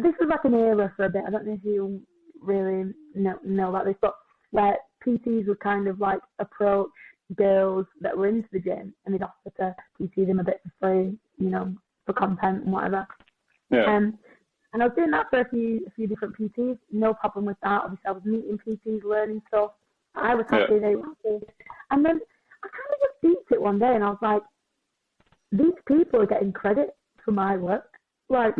this was like an era for a bit. I don't know if you really know about this, but where PTs would kind of like approach girls that were into the gym and they'd offer to PT them a bit for free, for content and whatever. Yeah. And I was doing that for a few different PTs. No problem with that. Obviously, I was meeting PTs, learning stuff. I was happy, they were happy. And then I kind of just beat it one day, and I was like, these people are getting credit for my work. Like,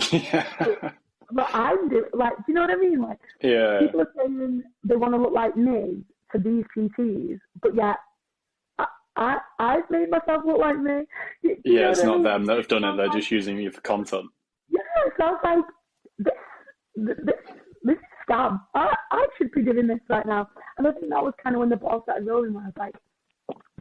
what I'm doing. Like, do you know what I mean? Like, people are saying they want to look like me for these PTs, but yet I've made myself look like me. It's not them that have done it. They're just using you for content. Yeah, so I was like, this is scam. I should be doing this right now. And I think that was kind of when the ball started rolling, where I was like,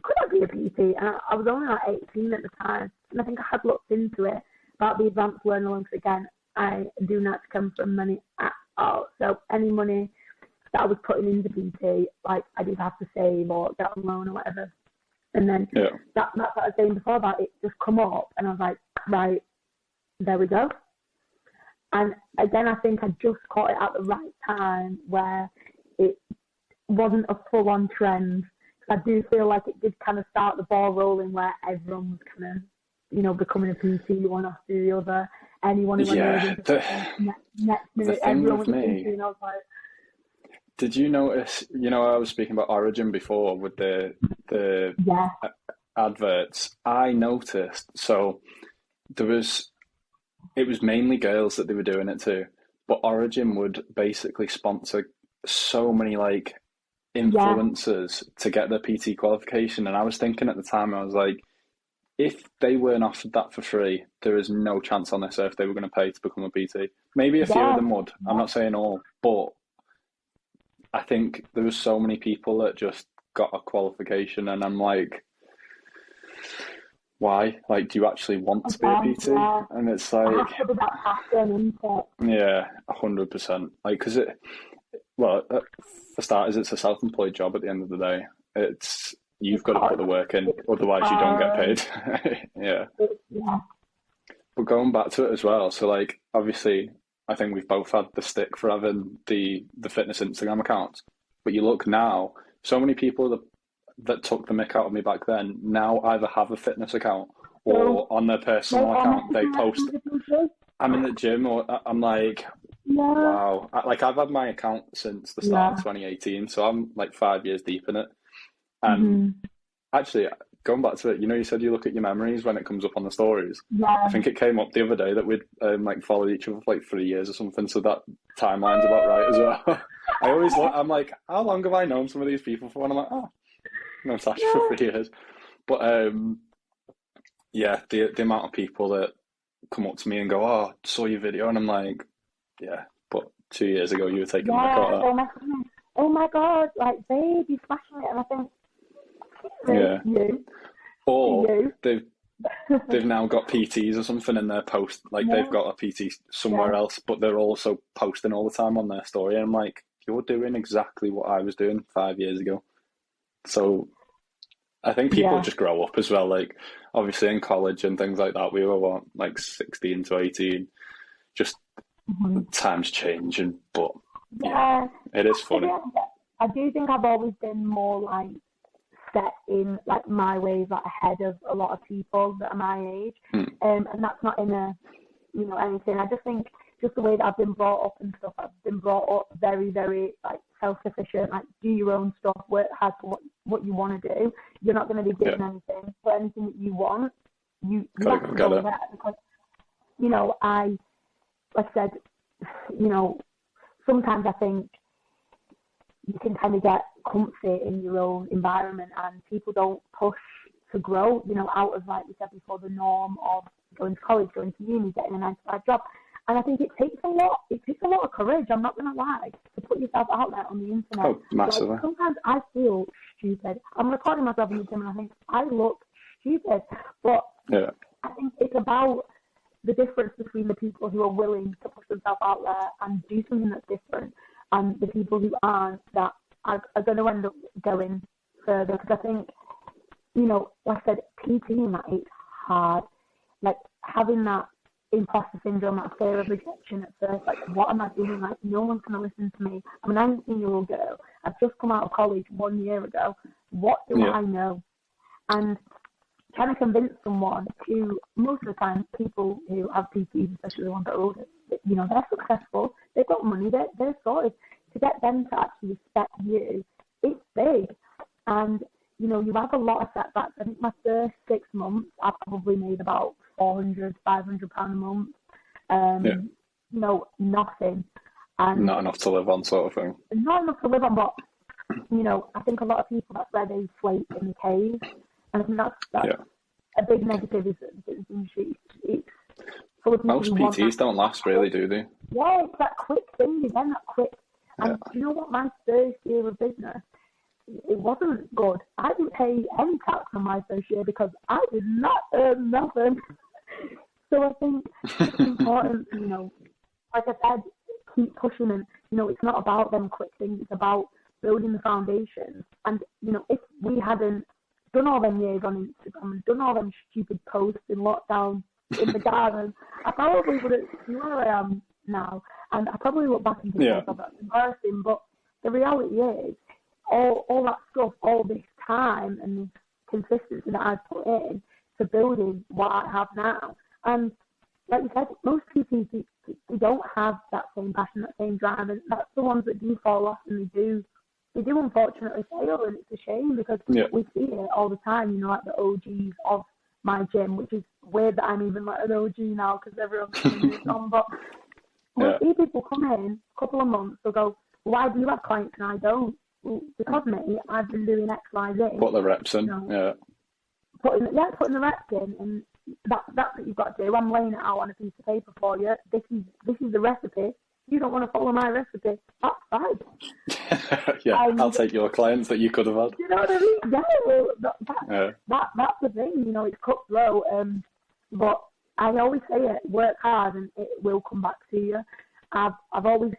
could I be a PT? And I was only like 18 at the time. And I think I had looked into it about the advanced learner loans. Again, I do not come from money at all. So any money that I was putting into PT, like I did have to save or get on loan or whatever. And then that's what I was saying before about it just come up. And I was like, right, there we go. And again, I think I just caught it at the right time where it wasn't a full-on trend. I do feel like it did kind of start the ball rolling where everyone was kind of, becoming a PT one after the other. Anyone who went next minute, everyone was a PT, and I was like... Did you notice, I was speaking about Origin before with the adverts. I noticed, so it was mainly girls that they were doing it to, but Origin would basically sponsor so many like influencers to get their PT qualification. And I was thinking at the time, I was like, if they weren't offered that for free, there is no chance on this earth they were going to pay to become a PT. Maybe a few of them would. I'm not saying all, but I think there was so many people that just got a qualification, and I'm like, why? Like, do you actually want to be a PT? Yeah. And it's like, it has to be that passion, isn't it? 100%. Like, because for starters, it's a self-employed job at the end of the day. You've got to put the work in, otherwise you don't get paid. But going back to it as well, so like, obviously, I think we've both had the stick for having the fitness Instagram accounts. But you look now, so many people that took the mick out of me back then now either have a fitness account or on their personal account they post, I'm in the gym, or I'm like, wow. Like, I've had my account since the start of 2018, so I'm like 5 years deep in it. And actually, going back to it, you said you look at your memories when it comes up on the stories. I think it came up the other day that we'd like followed each other for like 3 years or something, so that timeline's about right as well. I always look, I'm like, how long have I known some of these people for? And I'm like, no, Tasha for 3 years. But the amount of people that come up to me and go, saw your video, and I'm like, but 2 years ago you were taking my car. Oh my God, like, babe, you're smashing it. And I think, they've now got PTs or something in their post, like they've got a PT somewhere else, but they're also posting all the time on their story, and I'm like, you're doing exactly what I was doing 5 years ago. So I think people just grow up as well, like obviously in college and things like that, we were like 16 to 18, just times change, but it is funny. I do think I've always been more like set in like my ways, like ahead of a lot of people that are my age, and that's not in a anything. I just think just the way that I've been brought up and stuff. I've been brought up very, very like self-sufficient. Like, do your own stuff, work hard for what you want to do. You're not going to be given anything for anything that you want. You have to go there because I said, sometimes I think you can kind of get comfy in your own environment, and people don't push to grow, out of, like we said before, the norm of going to college, going to uni, getting a 9-to-5 job. And I think it takes a lot of courage, I'm not going to lie, to put yourself out there on the internet. Oh, massively. Like, sometimes I feel stupid. I'm recording myself in the gym and I think I look stupid. But I think it's about the difference between the people who are willing to push themselves out there and do something that's different, and the people who aren't, that are going to end up going further. Because I think, like I said, PTing that, it's hard. Like, having that imposter syndrome, that fear of rejection at first. Like, what am I doing? Like, no one's going to listen to me. I'm a 19-year-old girl. I've just come out of college 1 year ago. What do I know? And trying to convince someone who, most of the time, people who have PTs, especially the ones that are older, you know, they're successful, they've got money, they're sorted. To get them to actually respect you, it's big. And, you know, you have a lot of setbacks. I think my first 6 months, I probably made about £400, £500 a month. You know, nothing. And not enough to live on, sort of thing. Not enough to live on, but, you know, I think a lot of people, that's where they flake in the cave. And I think that's a big negative is that the industry, it's full of people. Most PTs don't last, really, do they? Yeah, it's that quick thing again, that quick. And you know what? My first year of business, it wasn't good. I didn't pay any tax on my first year because I did not earn nothing. So I think it's important, you know, like I said, keep pushing. And, you know, it's not about them quick things. It's about building the foundation. And, you know, if we hadn't done all them years on Instagram and done all them stupid posts in lockdown in the garden, I probably wouldn't be where I am now. And I probably look back and think, oh, that's embarrassing. But the reality is, all that stuff, all this time and this consistency that I've put in to building what I have now. And like you said, most people, they don't have that same passion, that same drive. And that's the ones that do fall off, and they do unfortunately fail. And it's a shame because we see it all the time, you know, like the OGs of my gym, which is weird that I'm even like an OG now because everyone's moved on. But we'll see people come in a couple of months, they'll go, why do you have clients and I don't? Well, because me, I've been doing X, Y, Z. Put the reps in, you know, putting the reps in, and that's what you've got to do. I'm laying it out on a piece of paper for you. This is the recipe. You don't want to follow my recipe, that's fine. I'll take your clients that you could have had. You know what I mean? Yeah, well, that's the thing. You know, it's cutthroat. But I always say it: work hard, and it will come back to you. I've always,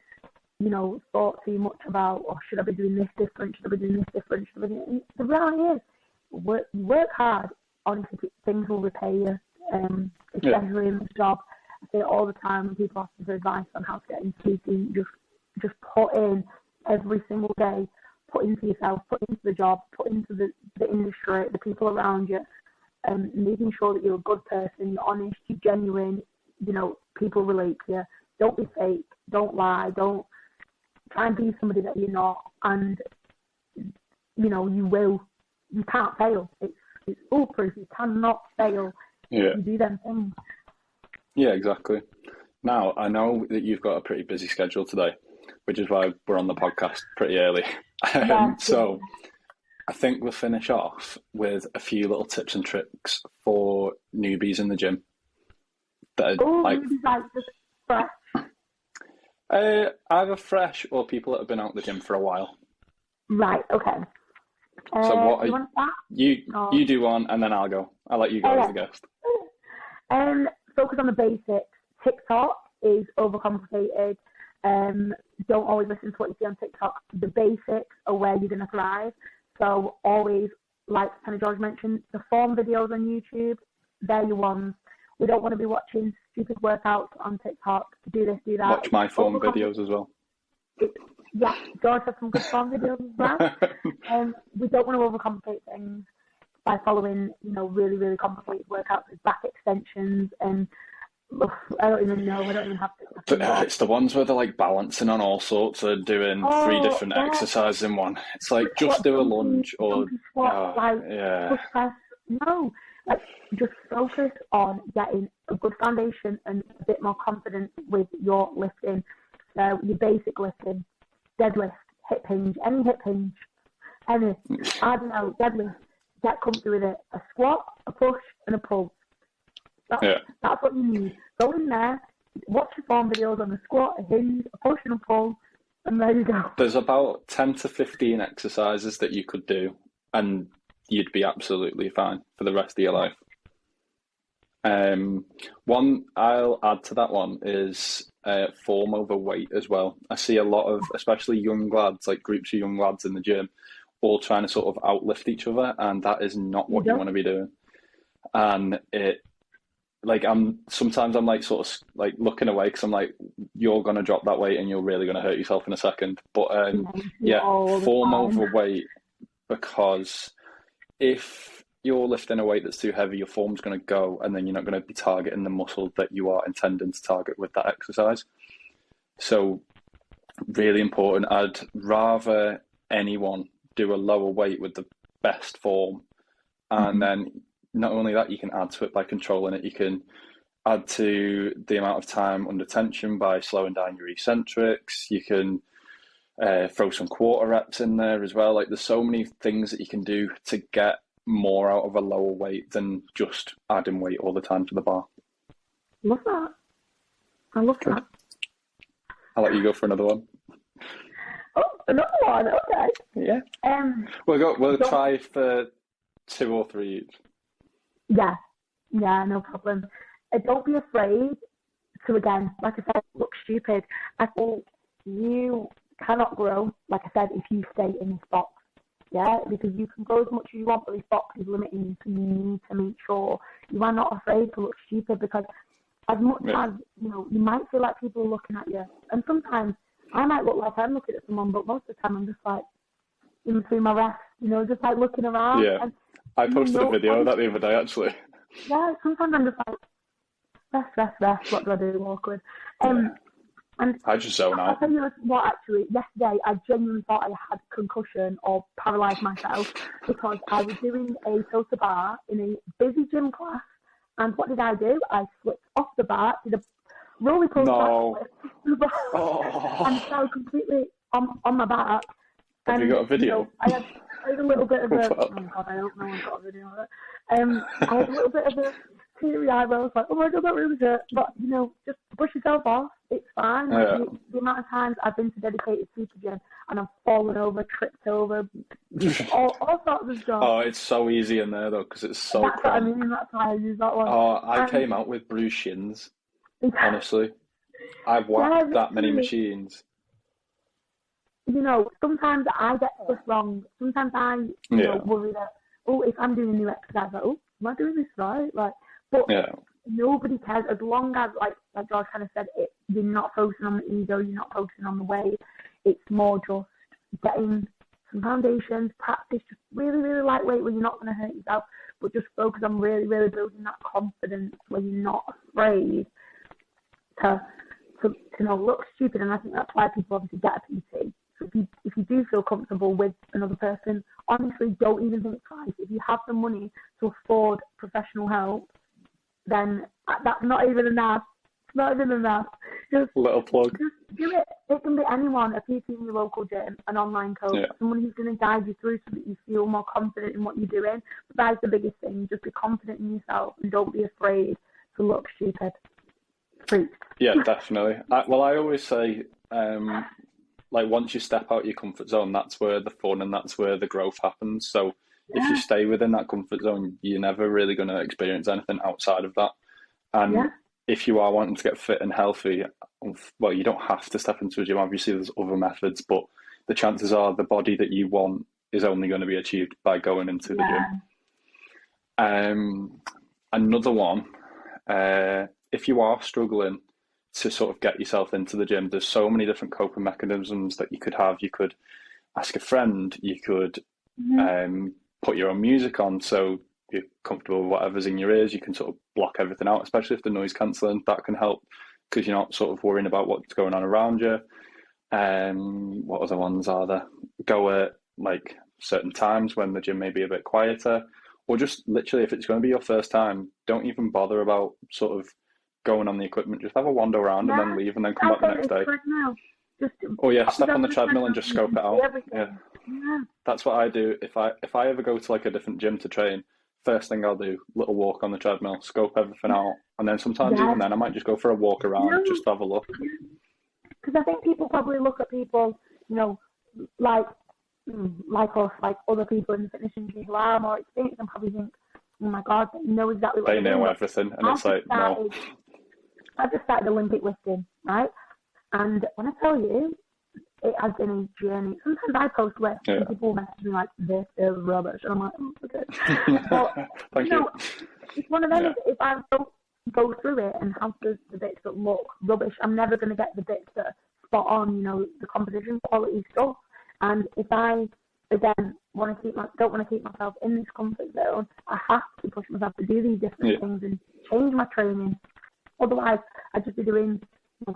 you know, thought too much about, should I be doing this different? Should I be doing this different? Should I be doing... The reality is, work hard. Honestly, things will repay you, especially in this job. I say it all the time when people ask me for advice on how to get into PT. Just put in every single day. Put into yourself. Put into the job. Put into the industry, the people around you, and making sure that you're a good person. You're honest. You're genuine. You know, people relate to you. Don't be fake. Don't lie. Don't try and be somebody that you're not. And you know, you can't fail. It's foolproof. You cannot fail if you do them things. Yeah, exactly. Now, I know that you've got a pretty busy schedule today, which is why we're on the podcast pretty early. So I think we'll finish off with a few little tips and tricks for newbies in the gym. Newbies like just fresh? Either fresh or people that have been out the gym for a while. Right, okay. So what you want to start? You do one and then I'll go. I'll let you go as the guest. Focus on the basics. TikTok is overcomplicated. Don't always listen to what you see on TikTok. The basics are where you're going to thrive. So always, like Penny George mentioned, the form videos on YouTube, they're your ones. We don't want to be watching stupid workouts on TikTok. Do this, do that. Watch my form videos as well. Yeah, George has some good form videos as well. We don't want to overcomplicate things by following, you know, really, really complicated workouts with back extensions and I don't even know. I don't even have to. It's the ones where they're like balancing on all sorts and doing 3 different exercises in one. It's like just do a lunge or push press. No, like just focus on getting a good foundation and a bit more confidence with your lifting. So your basic lifting, deadlift, hip hinge, any hip hinge, any, I don't know, deadlift. Get comfy with it. A squat, a push, and a pull. That's what you need. Go in there, watch your form videos on a squat, a hinge, a push, and a pull, and there you go. There's about 10 to 15 exercises that you could do, and you'd be absolutely fine for the rest of your life. One I'll add to that one is form over weight as well. I see a lot of, especially young lads, like groups of young lads in the gym, all trying to sort of outlift each other, and that is not what you want to be doing. And like sometimes I'm like sort of like looking away because I'm like, you're gonna drop that weight and you're really gonna hurt yourself in a second. But yeah, all the form time. overweight, because if you're lifting a weight that's too heavy, your form's going to go, and then you're not going to be targeting the muscle that you are intending to target with that exercise. So, really important. I'd rather anyone do a lower weight with the best form, and then not only that, you can add to it by controlling it. You can add to the amount of time under tension by slowing down your eccentrics. You can throw some quarter reps in there as well. Like, there's so many things that you can do to get more out of a lower weight than just adding weight all the time to the bar. Love that. I love that. I'll let you go for another one. Oh, another one. Okay. Yeah. We'll try for 2 or 3 each. Yeah. Yeah, no problem. Don't be afraid to, again, like I said, look stupid. I think you cannot grow, like I said, if you stay in this box. Yeah, because you can grow as much as you want, but this box is limiting you, so you need to make sure you are not afraid to look stupid, because as much as, you might feel like people are looking at you, and sometimes I might look like I'm looking at someone, but most of the time I'm just like, in between my rests, just like looking around. Yeah, and, I posted a video of that the other day, actually. Yeah, sometimes I'm just like, rest, what do I do? Awkward. And I just zone out. I'll tell you what, actually, yesterday I genuinely thought I had concussion or paralysed myself, because I was doing a total bar in a busy gym class, and what did I do? I slipped off the bar, did a roly post and fell completely on my back. Have you got a video? I had a little bit of a... Oh, God, I hope no one's got a video of it. I had a little bit of a teary-eyed where I was like, oh my God, that really hurt. But, just brush yourself off. It's fine. Yeah. The amount of times I've been to dedicated super gym and I've fallen over, tripped over, all sorts of stuff. Oh, it's so easy in there, though, because it's so That's what I mean. That's why I use that one. Oh, I came out with bruised shins. Honestly. I've whacked that many machines. Sometimes I get stuff wrong. Sometimes I worry that, if I'm doing a new exercise, like, am I doing this right? Like, but nobody cares, as long as, like George kind of said, you're not focusing on the ego, you're not focusing on the weight. It's more just getting some foundations, practice just really, really lightweight where you're not going to hurt yourself, but just focus on really, really building that confidence where you're not afraid to look stupid. And I think that's why people obviously get a PT. So if you do feel comfortable with another person, honestly, don't even think twice. If you have the money to afford professional help, then that's not even enough. It's not even enough. Just little plug. Just do it. It can be anyone, a PT in your local gym, an online coach, someone who's going to guide you through so that you feel more confident in what you're doing. But that's the biggest thing. Just be confident in yourself and don't be afraid to look stupid. Please. Yeah, definitely. I always say, once you step out your comfort zone, that's where the fun and that's where the growth happens. So if you stay within that comfort zone, you're never really going to experience anything outside of that. And if you are wanting to get fit and healthy, well, you don't have to step into a gym. Obviously, there's other methods, but the chances are the body that you want is only going to be achieved by going into the gym. Another one, if you are struggling to sort of get yourself into the gym, there's so many different coping mechanisms that you could have. You could ask a friend, you could put your own music on so you're comfortable with whatever's in your ears. You can sort of block everything out, especially if the noise cancelling. That can help because you're not sort of worrying about what's going on around you. What other ones are there? Go at like certain times when the gym may be a bit quieter, or just literally if it's going to be your first time, don't even bother about sort of going on the equipment. Just have a wander around and then leave and then come back the next day. Step on the treadmill and just scope it out. That's what I do. If I ever go to like a different gym to train, first thing I'll do, little walk on the treadmill, scope everything out, and then sometimes even then I might just go for a walk around just to have a look. Because I think people probably look at people, like us, like other people in the fitness industry who are more experienced and probably think, oh my God, they know exactly what they know everything, and it's like, no. I just started Olympic lifting, right? And when I tell you, it has been a journey. Sometimes I post lifts and people message me like, this is rubbish. And I'm like, okay. But, Thank you. It's one of them, if I don't go through it and have the bits that look rubbish. I'm never going to get the bits that are spot on, you know, the composition quality stuff. And if I, again, don't want to keep myself in this comfort zone, I have to push myself to do these different things and change my training. Otherwise, I'd just be doing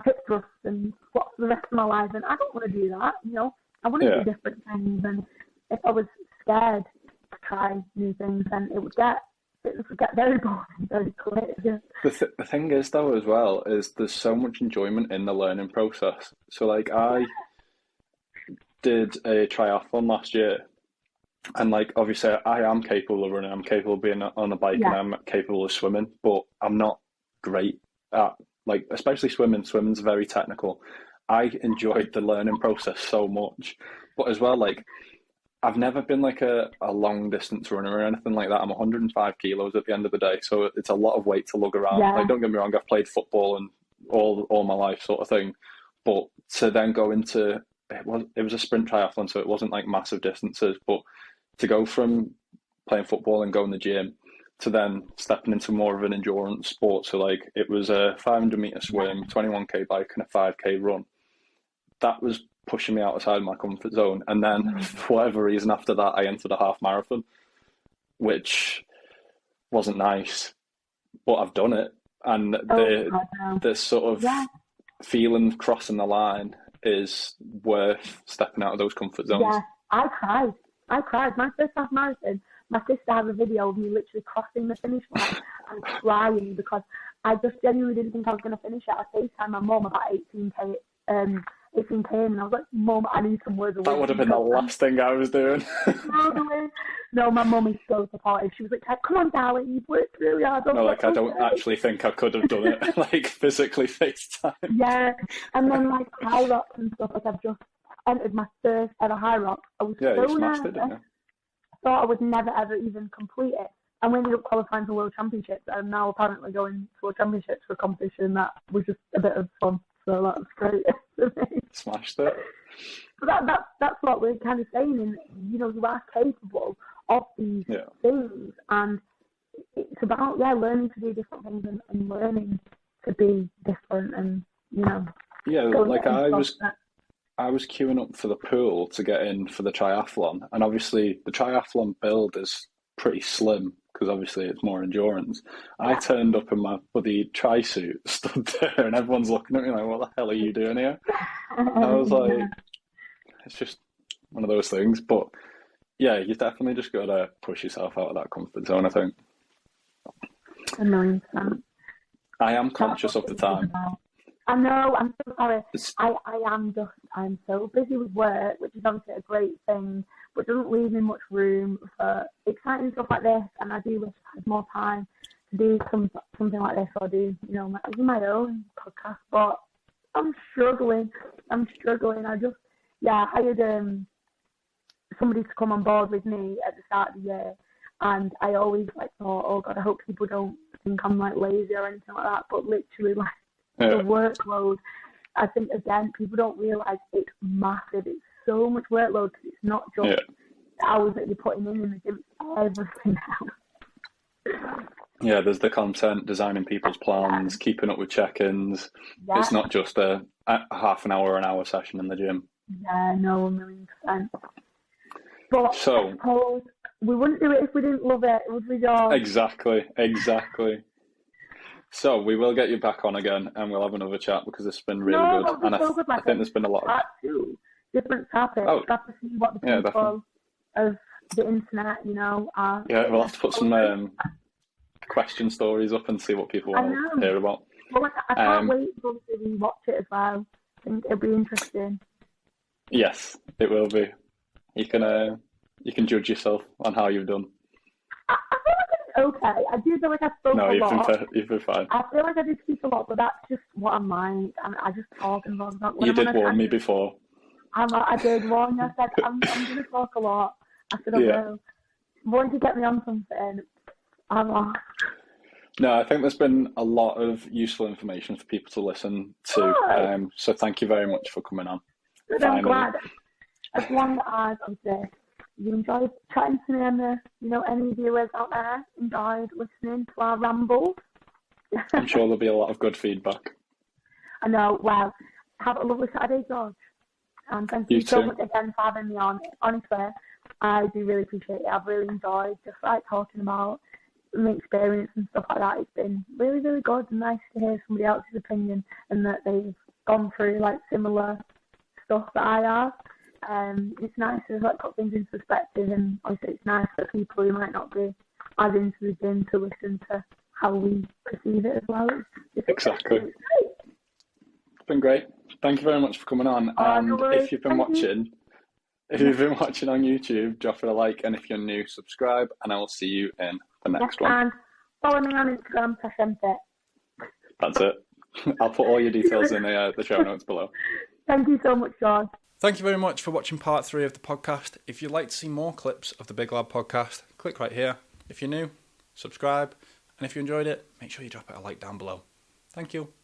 hip thrusts and squats for the rest of my life, and I don't want to do that. You know, I want to do different things. And if I was scared to try new things, then it would get very boring very quick. Yeah. The thing is, though, as well, is there's so much enjoyment in the learning process. So, like, I did a triathlon last year, and like, obviously I am capable of running, I'm capable of being on a bike, and I'm capable of swimming, but I'm not great at, like, especially swimming. Swimming's very technical. I enjoyed the learning process so much, but as well, like, I've never been like a long distance runner or anything like that. I'm 105 kilos at the end of the day, so it's a lot of weight to lug around. Like, don't get me wrong, I've played football and all my life sort of thing, but to then go into it was a sprint triathlon, so it wasn't like massive distances, but to go from playing football and going to the gym to then stepping into more of an endurance sport, so like it was a 500-meter swim, 21k bike, and a 5k run. That was pushing me outside my comfort zone. And then for whatever reason, after that, I entered a half marathon, which wasn't nice, but I've done it. And the sort of feeling crossing the line is worth stepping out of those comfort zones. Yeah, I cried. My first half marathon, my sister had a video of me literally crossing the finish line and crying because I just genuinely didn't think I was going to finish it. I FaceTimed my mum about 18k and I was like, Mum, I need some words of wisdom. That would have been the last thing I was doing. No, my mum is so supportive. She was like, come on, darling, you've worked really hard. No, like, I don't actually think I could have done it, like, physically FaceTime. Yeah, and then, like, high rocks and stuff, like, I've just entered my first ever high rock. I was so you smashed nervous. it, didn't you? I thought I would never, ever even complete it. And we ended up qualifying for World Championships. I'm now apparently going to World Championships for a competition that was just a bit of fun. So that was great. Smashed it. But that's what we're kind of saying. And, you know, you are capable of these things. And it's about, learning to do different things and learning to be different and, you know. Yeah, like I was queuing up for the pool to get in for the triathlon. And obviously the triathlon build is pretty slim because obviously it's more endurance. I turned up in my bloody tri-suit, stood there, and everyone's looking at me like, what the hell are you doing here? And I was like, it's just one of those things. But yeah, you definitely just got to push yourself out of that comfort zone, I think. 1,000,000%. I am conscious of the time. I know, I'm so sorry. I'm so busy with work, which is obviously a great thing, but doesn't leave me much room for exciting stuff like this. And I do wish I had more time to do something like this, or do, you know, my own podcast. But I'm struggling. I just, hired somebody to come on board with me at the start of the year. And I always thought, oh God, I hope people don't think I'm like lazy or anything like that. But literally, like, the workload, I think, again, people don't realise it's massive. It's so much workload because it's not just the hours that you're putting in the gym, it's everything else. Yeah, there's the content, designing people's plans, keeping up with check-ins. Yeah. It's not just a half an hour session in the gym. Yeah, no, 1,000,000%. But I suppose we wouldn't do it if we didn't love it, would we, George? Exactly. So we will get you back on again, and we'll have another chat because it's been really good. And I think there's been a lot of different topics. Got to see what the people of the internet, you know, are. Yeah, we'll have to put some question stories up and see what people want to hear about. Well, I can't wait to rewatch it as well. I think it'll be interesting. Yes, it will be. You can judge yourself on how you've done. I feel like it's okay. I do feel like I spoke a lot. No, you've been fine. I feel like I did speak a lot, but that's just what I'm like. I just talk and talk. You did warn me before. I did warn you. I said, I'm going to talk a lot. I said, I will. Want to get me on something. No, I think there's been a lot of useful information for people to listen to. So thank you very much for coming on. Good, I'm glad. As long as, obviously, you enjoyed chatting to me and any viewers out there enjoyed listening to our rambles, I'm sure there'll be a lot of good feedback. I know. Well, have a lovely Saturday, George. And thank You you so too. much again for having me on. Honestly, I do really appreciate it. I've really enjoyed just like talking about my experience and stuff like that. It's been really, really good and nice to hear somebody else's opinion and that they've gone through like similar stuff that I have. It's nice to like put things into perspective, and obviously it's nice for people who might not be as into the gym to listen to how we perceive it as well. Exactly. It's been great. Thank you very much for coming on. And No worries. if you've been watching on YouTube, drop it a like, and if you're new, subscribe, and I will see you in the next one. And follow me on Instagram, Tasha. That's it. I'll put all your details in the show notes below. Thank you so much, George. Thank you very much for watching part 3 of the podcast. If you'd like to see more clips of the Big Lad podcast, click right here. If you're new, subscribe. And if you enjoyed it, make sure you drop it a like down below. Thank you.